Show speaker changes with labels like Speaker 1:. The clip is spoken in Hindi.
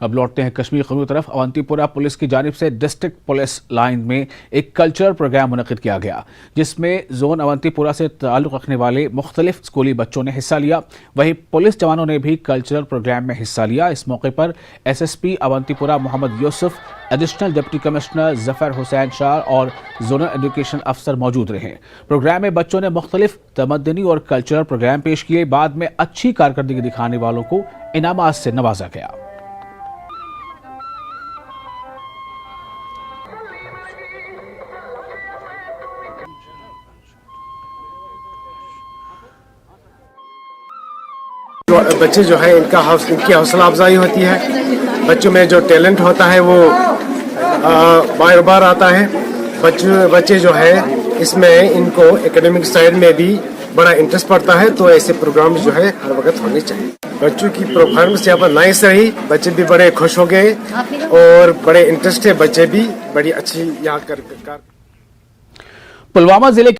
Speaker 1: अब लौटते हैं कश्मीर खबरों की तरफ। अवंतीपुरा पुलिस की जानिब से डिस्ट्रिक्ट पुलिस लाइन में एक कल्चरल प्रोग्राम मुनक़िद किया गया, जिसमें जोन अवंतीपुरा से ताल्लुक़ रखने वाले मुख्तलिफ स्कूली बच्चों ने हिस्सा लिया। वहीं पुलिस जवानों ने भी कल्चरल प्रोग्राम में हिस्सा लिया। इस मौके पर SSP Awantipora Mohammad Yusuf, additional deputy commissioner Zafar Hussain Shah और जोनल एजुकेशन अफसर मौजूद रहे। प्रोग्राम में बच्चों ने मुख्तलिफ तमद्दनी और कल्चरल प्रोग्राम पेश किए। बाद में अच्छी कारकर्दगी दिखाने वालों को इनामात से नवाजा गया।
Speaker 2: बच्चे जो है इनकी हौसला अफजाई होती है। बच्चों में जो टैलेंट होता है वो बार बार आता है। बच्चे जो है इसमें इनको एकेडमिक साइड में भी बड़ा इंटरेस्ट पड़ता है, तो ऐसे प्रोग्राम जो है हर वक्त होने चाहिए। बच्चों की परफॉर्मेंस यहाँ पर नाइस रही, बच्चे भी बड़े खुश हो गए और बड़े इंटरेस्ट है, बच्चे भी बड़ी अच्छी यहाँ कर।
Speaker 1: पुलवामा जिले